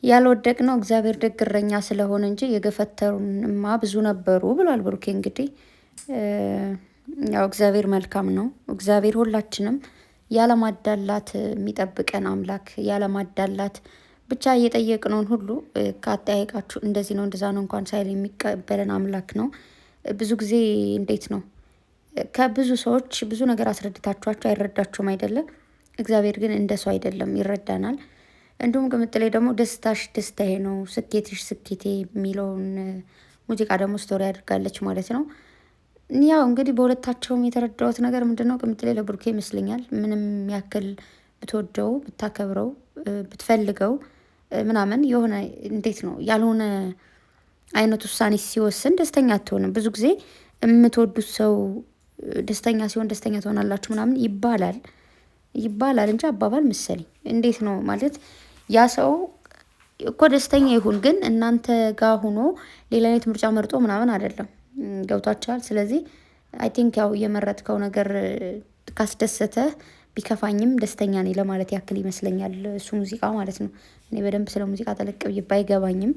ያልወደቅነው እግዚአብሔር ደግ እረኛ ስለሆነ እንጂ የገፈተሩንማ ብዙ ነበሩ ብሏል ብሩኬ። እንግዲህ ያው እግዚአብሔር መልካም ነው። እግዚአብሔር ሁላችንም ያለማዳላት የሚጠብቀን አምላክ፣ ያለማዳላት ብቻ እየጠየቅነውን ሁሉ ካጠያየቃችሁ እንደዚህ ነው እንደዛ ነው እንኳን ሳይል የሚቀበለን አምላክ ነው። ብዙ ጊዜ እንዴት ነው ከብዙ ሰዎች ብዙ ነገር አስረድታችኋቸው አይረዳችሁም አይደለም። እግዚአብሔር ግን እንደ ሰው አይደለም፣ ይረዳናል። እንዲሁም ቅምጥሌ ደግሞ ደስታሽ ደስታዬ ነው፣ ስኬትሽ ስኬቴ የሚለውን ሙዚቃ ደግሞ ስቶሪ አድርጋለች ማለት ነው። ያው እንግዲህ በሁለታቸውም የተረዳሁት ነገር ምንድን ነው፣ ቅምጥሌ ለብሩኬ ይመስለኛል ምንም ያክል ብትወደው ብታከብረው ብትፈልገው ምናምን የሆነ እንዴት ነው ያልሆነ አይነት ውሳኔ ሲወስን ደስተኛ አትሆንም። ብዙ ጊዜ የምትወዱት ሰው ደስተኛ ሲሆን ደስተኛ ትሆናላችሁ ምናምን ይባላል እንጂ አባባል መሰለኝ እንዴት ነው ማለት ያ ሰው እኮ ደስተኛ ይሁን፣ ግን እናንተ ጋር ሆኖ ሌላ አይነት ምርጫ መርጦ ምናምን አይደለም። ገብቷችኋል? ስለዚህ አይ ቲንክ ያው የመረጥከው ነገር ካስደሰተ ቢከፋኝም ደስተኛ ነኝ ለማለት ያክል ይመስለኛል እሱ ሙዚቃ ማለት ነው። እኔ በደንብ ስለ ሙዚቃ ጠለቅ ብዬ ባይገባኝም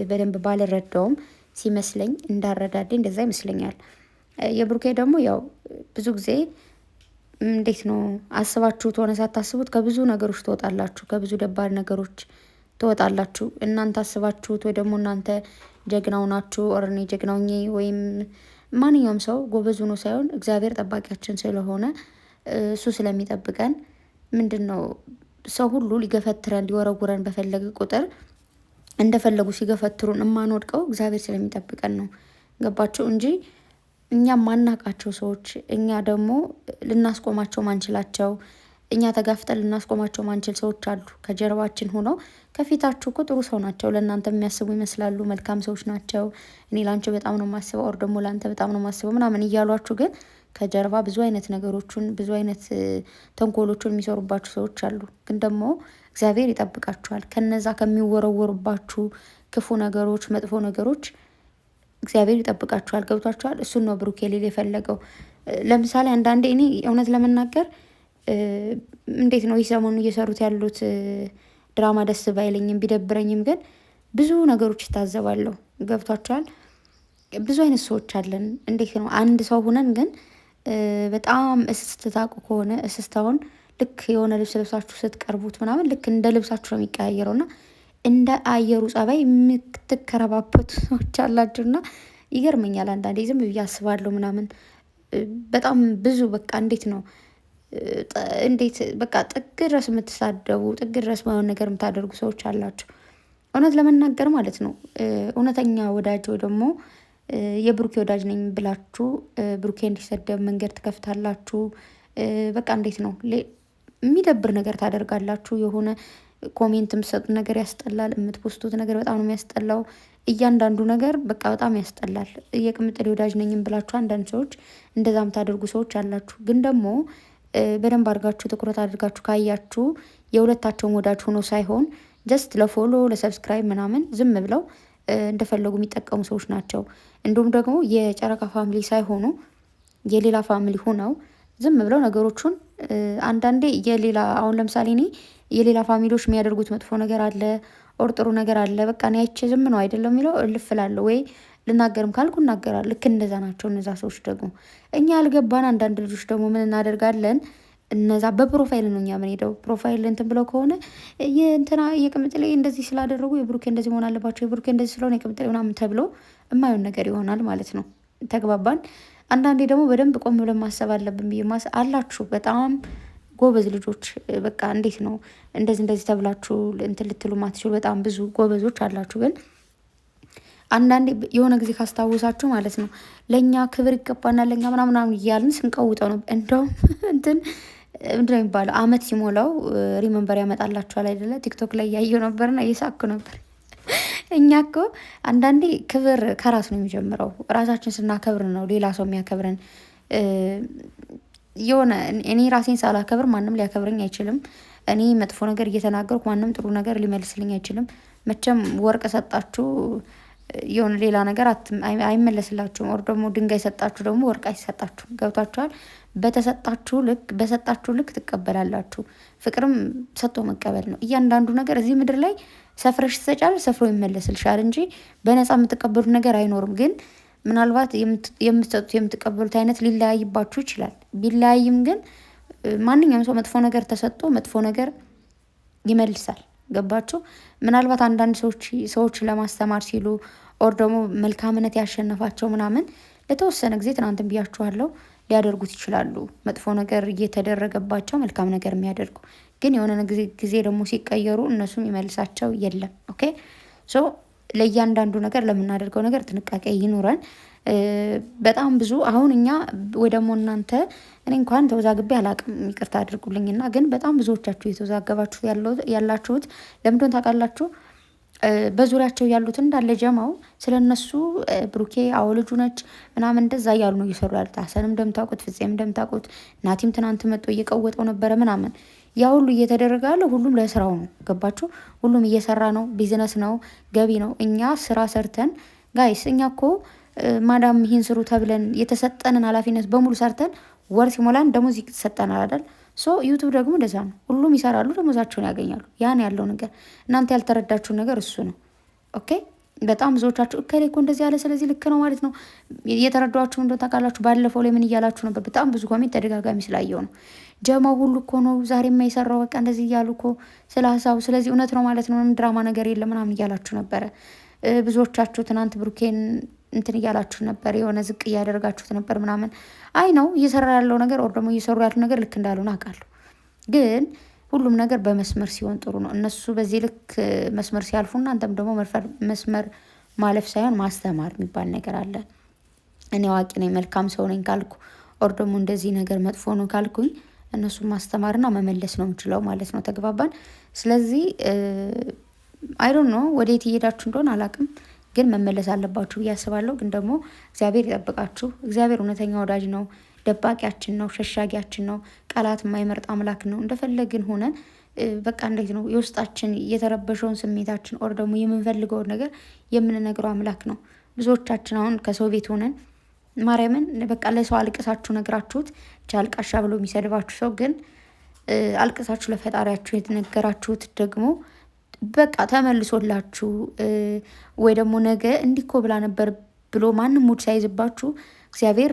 በደንብ ባልረዳውም ሲመስለኝ እንዳረዳዴ እንደዛ ይመስለኛል። የብሩኬ ደግሞ ያው ብዙ ጊዜ እንዴት ነው አስባችሁት ሆነ ሳታስቡት ከብዙ ነገሮች ትወጣላችሁ፣ ከብዙ ደባል ነገሮች ትወጣላችሁ። እናንተ አስባችሁት ወይ ደግሞ እናንተ ጀግናው ናችሁ ኦርኔ ጀግናው ወይም ማንኛውም ሰው ጎበዝ ሆኖ ሳይሆን እግዚአብሔር ጠባቂያችን ስለሆነ እሱ ስለሚጠብቀን ምንድን ነው ሰው ሁሉ ሊገፈትረን ሊወረውረን በፈለገ ቁጥር እንደፈለጉ ሲገፈትሩን የማንወድቀው እግዚአብሔር ስለሚጠብቀን ነው። ገባችሁ? እንጂ እኛ ማናቃቸው ሰዎች እኛ ደግሞ ልናስቆማቸው ማንችላቸው እኛ ተጋፍጠን ልናስቆማቸው ማንችል ሰዎች አሉ። ከጀርባችን ሆነው ከፊታችሁ እኮ ጥሩ ሰው ናቸው፣ ለእናንተ የሚያስቡ ይመስላሉ፣ መልካም ሰዎች ናቸው። እኔ ላንቺ በጣም ነው የማስበው ኦር ደግሞ ለአንተ በጣም ነው የማስበው ምናምን እያሏችሁ ግን ከጀርባ ብዙ አይነት ነገሮችን ብዙ አይነት ተንኮሎችን የሚሰሩባችሁ ሰዎች አሉ። ግን ደግሞ እግዚአብሔር ይጠብቃችኋል ከነዛ ከሚወረወሩባችሁ ክፉ ነገሮች፣ መጥፎ ነገሮች እግዚአብሔር ይጠብቃችኋል። ገብቷችኋል? እሱን ነው ብሩኬ ሊል የፈለገው። ለምሳሌ አንዳንዴ እኔ እውነት ለመናገር እንዴት ነው ይህ ሰሞኑ እየሰሩት ያሉት ድራማ ደስ ባይለኝም ቢደብረኝም ግን ብዙ ነገሮች ይታዘባለሁ። ገብቷችኋል? ብዙ አይነት ሰዎች አለን። እንዴት ነው አንድ ሰው ሁነን ግን በጣም እስስት ታውቁ ከሆነ እስስታውን ልክ የሆነ ልብስ ለብሳችሁ ስትቀርቡት ምናምን ልክ እንደ ልብሳችሁ ነው የሚቀያየረው እና እንደ አየሩ ጸባይ የምትከረባበቱ ሰዎች አላችሁና ይገርመኛል። አንዳንዴ ዝም ብዬ አስባለሁ ምናምን በጣም ብዙ በቃ እንዴት በቃ ጥግ ድረስ የምትሳደቡ ጥግ ድረስ ማይሆን ነገር የምታደርጉ ሰዎች አላችሁ። እውነት ለመናገር ማለት ነው እውነተኛ ወዳጅ ወይ ደግሞ የብሩኬ ወዳጅ ነኝ ብላችሁ ብሩኬ እንዲሰደብ መንገድ ትከፍታላችሁ። በቃ እንዴት ነው የሚደብር ነገር ታደርጋላችሁ። የሆነ ኮሜንት የምትሰጡት ነገር ያስጠላል። የምትፖስቱት ነገር በጣም ነው የሚያስጠላው። እያንዳንዱ ነገር በቃ በጣም ያስጠላል። የቅምጥሌ ወዳጅ ነኝም ብላችሁ አንዳንድ ሰዎች እንደዛ የምታደርጉ ሰዎች አላችሁ። ግን ደግሞ በደንብ አድርጋችሁ ትኩረት አድርጋችሁ ካያችሁ የሁለታቸውን ወዳጅ ሆኖ ሳይሆን ጀስት ለፎሎ ለሰብስክራይብ ምናምን ዝም ብለው እንደፈለጉ የሚጠቀሙ ሰዎች ናቸው። እንዲሁም ደግሞ የጨረቃ ፋሚሊ ሳይሆኑ የሌላ ፋሚሊ ሆነው ዝም ብለው ነገሮቹን አንዳንዴ የሌላ አሁን ለምሳሌ እኔ የሌላ ፋሚሊዎች የሚያደርጉት መጥፎ ነገር አለ ኦር ጥሩ ነገር አለ። በቃ እኔ አይቼ ዝም ነው አይደለም የሚለው እልፍላለሁ ወይ ልናገርም ካልኩ እናገራለሁ። ልክ እንደዛ ናቸው እነዛ ሰዎች። ደግሞ እኛ ያልገባን አንዳንድ ልጆች ደግሞ ምን እናደርጋለን፣ እነዛ በፕሮፋይል ነው እኛ ምን ሄደው ፕሮፋይል እንትን ብለው ከሆነ የእንትና የቅምጥሌ እንደዚህ ስላደረጉ የብሩኬ እንደዚህ መሆን አለባቸው፣ የብሩኬ እንደዚህ ስለሆነ የቅምጥሌ ምናምን ተብሎ የማይሆን ነገር ይሆናል ማለት ነው። ተግባባን? አንዳንዴ ደግሞ በደንብ ቆም ብለን ማሰብ አለብን ብዬ አላችሁ በጣም ጎበዝ ልጆች። በቃ እንዴት ነው እንደዚህ ተብላችሁ እንትን ልትሉ ማትችሉ በጣም ብዙ ጎበዞች አላችሁ። ግን አንዳንዴ የሆነ ጊዜ ካስታወሳችሁ ማለት ነው ለእኛ ክብር ይገባናል ለእኛ ምናምን እያልን ስንቀውጠው ነው። እንደውም እንትን ምንድን ነው የሚባለው አመት ሲሞላው ሪመንበር ያመጣላችኋል አይደለ? ቲክቶክ ላይ እያየው ነበርና እየሳኩ ነበር። እኛ እኮ አንዳንዴ ክብር ከራስ ነው የሚጀምረው። ራሳችን ስናከብር ነው ሌላ ሰው የሚያከብረን። የሆነ እኔ ራሴን ሳላከብር ማንም ሊያከብረኝ አይችልም። እኔ መጥፎ ነገር እየተናገርኩ ማንም ጥሩ ነገር ሊመልስልኝ አይችልም። መቼም ወርቅ ሰጣችሁ የሆነ ሌላ ነገር አይመለስላችሁም። ወር ደግሞ ድንጋይ ሰጣችሁ ደግሞ ወርቅ አይሰጣችሁም። ገብቷችኋል? በሰጣችሁ ልክ ትቀበላላችሁ። ፍቅርም ሰጥቶ መቀበል ነው። እያንዳንዱ ነገር እዚህ ምድር ላይ ሰፍረሽ ትሰጫለሽ፣ ሰፍሮ ይመለስልሻል እንጂ በነፃ የምትቀበሉት ነገር አይኖርም። ግን ምናልባት የምትሰጡት የምትቀበሉት አይነት ሊለያይባችሁ ይችላል። ቢለያይም ግን ማንኛውም ሰው መጥፎ ነገር ተሰጥቶ መጥፎ ነገር ይመልሳል። ገባችሁ? ምናልባት አንዳንድ ሰዎች ለማስተማር ሲሉ ኦር ደግሞ መልካምነት ያሸነፋቸው ምናምን ለተወሰነ ጊዜ ትናንትን ብያችኋለሁ ሊያደርጉት ይችላሉ። መጥፎ ነገር እየተደረገባቸው መልካም ነገር የሚያደርጉ ግን የሆነ ጊዜ ደግሞ ሲቀየሩ እነሱም ይመልሳቸው የለም። ኦኬ ሶ ለእያንዳንዱ ነገር ለምናደርገው ነገር ጥንቃቄ ይኑረን። በጣም ብዙ አሁን እኛ ወይ ደግሞ እናንተ እኔ እንኳን ተወዛግቤ አላቅም ይቅርታ አድርጉልኝና፣ ግን በጣም ብዙዎቻችሁ የተወዛገባችሁ ያላችሁት ለምንድን ታውቃላችሁ? በዙሪያቸው ያሉት እንዳለ ጀማው ስለ እነሱ ብሩኬ አዎ ልጁ ነች ምናምን እንደዛ እያሉ ነው እየሰሩ ያሉት። ሀሰንም እንደምታውቁት፣ ፍፄም እንደምታውቁት፣ ናቲም ትናንት መጥቶ እየቀወጠው ነበረ ምናምን። ያ ሁሉ እየተደረገ ያለው ሁሉም ለስራው ነው። ገባችሁ? ሁሉም እየሰራ ነው። ቢዝነስ ነው፣ ገቢ ነው። እኛ ስራ ሰርተን ጋይስ፣ እኛ እኮ ማዳም ይህን ስሩ ተብለን የተሰጠንን ኃላፊነት በሙሉ ሰርተን ወር ሲሞላን ደሞዝ ይሰጠናል አይደል? ሶ ዩቱብ ደግሞ እንደዛ ነው። ሁሉም ይሰራሉ፣ ደሞዛቸውን ያገኛሉ። ያን ያለው ነገር እናንተ ያልተረዳችሁ ነገር እሱ ነው። ኦኬ በጣም ብዙዎቻችሁ እከሌ እኮ እንደዚህ ያለ ስለዚህ ልክ ነው ማለት ነው። እየተረዷችሁ እንደው ታውቃላችሁ። ባለፈው ላይ ምን እያላችሁ ነበር? በጣም ብዙ ኮሜንት ተደጋጋሚ ስላየው ነው። ጀማው ሁሉ እኮ ነው ዛሬ የማይሰራው በቃ እንደዚህ እያሉ እኮ ስለ ሀሳቡ ስለዚህ እውነት ነው ማለት ነው። ምንም ድራማ ነገር የለም ምናምን እያላችሁ ነበረ። ብዙዎቻችሁ ትናንት ብሩኬን እንትን እያላችሁ ነበር፣ የሆነ ዝቅ እያደረጋችሁት ነበር ምናምን። አይ ነው እየሰራ ያለው ነገር ወር ደግሞ እየሰሩ ያለው ነገር ልክ እንዳልሆነ አውቃለሁ። ግን ሁሉም ነገር በመስመር ሲሆን ጥሩ ነው። እነሱ በዚህ ልክ መስመር ሲያልፉ እናንተም ደግሞ መስመር ማለፍ ሳይሆን ማስተማር የሚባል ነገር አለ። እኔ አዋቂ ነኝ መልካም ሰው ነኝ ካልኩ ወር ደግሞ እንደዚህ ነገር መጥፎ ነው ካልኩኝ እነሱን ማስተማርና መመለስ ነው የምችለው ማለት ነው። ተግባባን? ስለዚህ አይ ዶንት ኖ ወዴት እየሄዳችሁ እንደሆነ አላውቅም፣ ግን መመለስ አለባችሁ ብዬ አስባለሁ። ግን ደግሞ እግዚአብሔር ይጠብቃችሁ። እግዚአብሔር እውነተኛ ወዳጅ ነው፣ ደባቂያችን ነው፣ ሸሻጊያችን ነው፣ ቃላት የማይመርጥ አምላክ ነው። እንደፈለግን ሆነን በቃ እንዴት ነው የውስጣችን የተረበሸውን ስሜታችን ኦር ደግሞ የምንፈልገውን ነገር የምንነግረው አምላክ ነው። ብዙዎቻችን አሁን ከሰው ቤት ሆነን ማርያምን በቃ ለሰው አልቅሳችሁ ነግራችሁት አልቃሻ ብሎ የሚሰድባችሁ ሰው ግን አልቅሳችሁ ለፈጣሪያችሁ የተነገራችሁት ደግሞ በቃ ተመልሶላችሁ ወይ ደግሞ ነገ እንዲኮ ብላ ነበር ብሎ ማንም ሙድ ሳይዝባችሁ እግዚአብሔር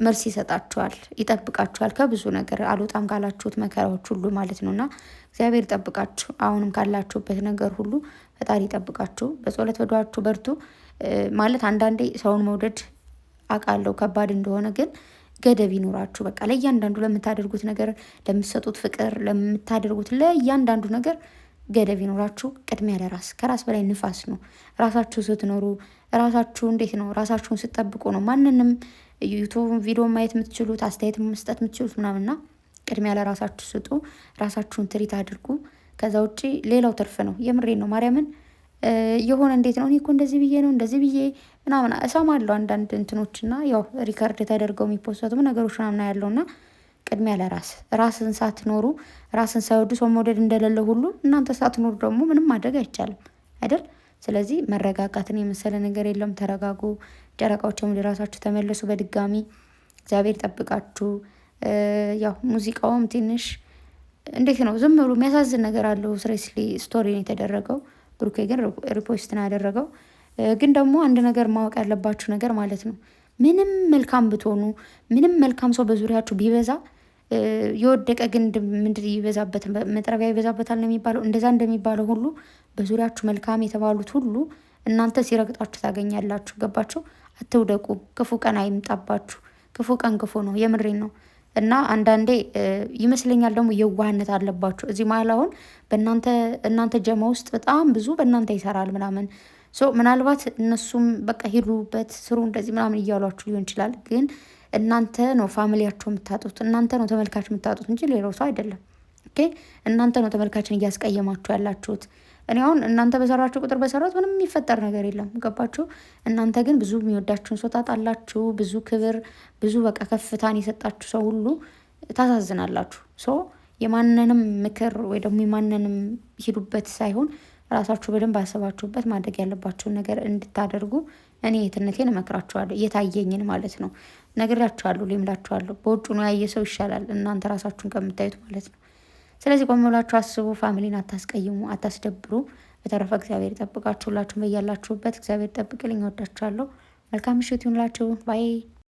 መልስ ይሰጣችኋል፣ ይጠብቃችኋል ከብዙ ነገር አልወጣም ካላችሁት መከራዎች ሁሉ ማለት ነውና እግዚአብሔር ይጠብቃችሁ። አሁንም ካላችሁበት ነገር ሁሉ ፈጣሪ ይጠብቃችሁ። በጸሎት በዱዓችሁ በርቱ። ማለት አንዳንዴ ሰውን መውደድ አውቃለሁ ከባድ እንደሆነ፣ ግን ገደብ ይኖራችሁ። በቃ ለእያንዳንዱ ለምታደርጉት ነገር፣ ለምትሰጡት ፍቅር፣ ለምታደርጉት ለእያንዳንዱ ነገር ገደብ ይኖራችሁ። ቅድሚያ ለራስ ከራስ በላይ ንፋስ ነው። ራሳችሁ ስትኖሩ ራሳችሁ እንዴት ነው ራሳችሁን ስትጠብቁ ነው ማንንም ዩቱብ ቪዲዮ ማየት የምትችሉት አስተያየት መስጠት የምትችሉት ምናምንና ቅድሚያ ለራሳችሁ ስጡ። ራሳችሁን ትሪት አድርጉ። ከዛ ውጭ ሌላው ትርፍ ነው። የምሬ ነው ማርያምን የሆነ እንዴት ነው እኔ እኮ እንደዚህ ብዬ ነው እንደዚህ ብዬ ምናምን እሰማለሁ አንዳንድ እንትኖችና ያው ሪከርድ ተደርገው የሚፖሰቱ ነገሮች ምናምን ያለውና ቅድሚያ ለራስ ራስን ሳትኖሩ ራስን ሳይወዱ ሰው መውደድ እንደሌለ ሁሉ እናንተ ሳትኖሩ ደግሞ ምንም ማድረግ አይቻልም አይደል? ስለዚህ መረጋጋትን የመሰለ ነገር የለም። ተረጋጉ። ጨረቃዎችም ወደ ራሳችሁ ተመለሱ። በድጋሚ እግዚአብሔር ጠብቃችሁ። ያው ሙዚቃውም ትንሽ እንዴት ነው ዝም ብሎ የሚያሳዝን ነገር አለው። ስሬስሊ ስቶሪ ነው የተደረገው። ብሩኬ ግን ሪፖስት ነው ያደረገው። ግን ደግሞ አንድ ነገር ማወቅ ያለባችሁ ነገር ማለት ነው ምንም መልካም ብትሆኑ ምንም መልካም ሰው በዙሪያችሁ ቢበዛ የወደቀ ግንድ ምንድን ይበዛበት መጥረቢያ ይበዛበታል ነው የሚባለው። እንደዛ እንደሚባለው ሁሉ በዙሪያችሁ መልካም የተባሉት ሁሉ እናንተ ሲረግጣችሁ ታገኛላችሁ። ገባችሁ? አትውደቁ። ክፉ ቀን አይምጣባችሁ። ክፉ ቀን ክፉ ነው። የምሬን ነው። እና አንዳንዴ ይመስለኛል ደግሞ የዋህነት አለባችሁ እዚህ መሀል። አሁን እናንተ ጀማ ውስጥ በጣም ብዙ በእናንተ ይሰራል ምናምን ምናልባት እነሱም በቃ ሂዱበት ስሩ እንደዚህ ምናምን እያሏችሁ ሊሆን ይችላል። ግን እናንተ ነው ፋሚሊያቸው የምታጡት፣ እናንተ ነው ተመልካች የምታጡት እንጂ ሌላው ሰው አይደለም። ኦኬ እናንተ ነው ተመልካችን እያስቀየማችሁ ያላችሁት። እኔ አሁን እናንተ በሰራችሁ ቁጥር በሰራት ምንም የሚፈጠር ነገር የለም። ገባችሁ? እናንተ ግን ብዙ የሚወዳችሁን ሰው ታጣላችሁ። ብዙ ክብር፣ ብዙ በቃ ከፍታን የሰጣችሁ ሰው ሁሉ ታሳዝናላችሁ። የማንንም ምክር ወይ ደግሞ የማንንም ሂዱበት ሳይሆን ራሳችሁ በደንብ አሰባችሁበት ማድረግ ያለባችሁን ነገር እንድታደርጉ እኔ የትነቴን እመክራችኋለሁ። የታየኝን ማለት ነው ነግራችኋለሁ፣ ሊምላችኋለሁ። በውጭ ነው ያየ ሰው ይሻላል እናንተ ራሳችሁን ከምታዩት ማለት ነው። ስለዚህ ቆም ብላችሁ አስቡ። ፋሚሊን አታስቀይሙ፣ አታስደብሩ። በተረፈ እግዚአብሔር ይጠብቃችሁ። ሁላችሁም በያላችሁበት እግዚአብሔር ይጠብቅልኝ። እወዳችኋለሁ። መልካም ምሽት ይሁንላችሁ። ባይ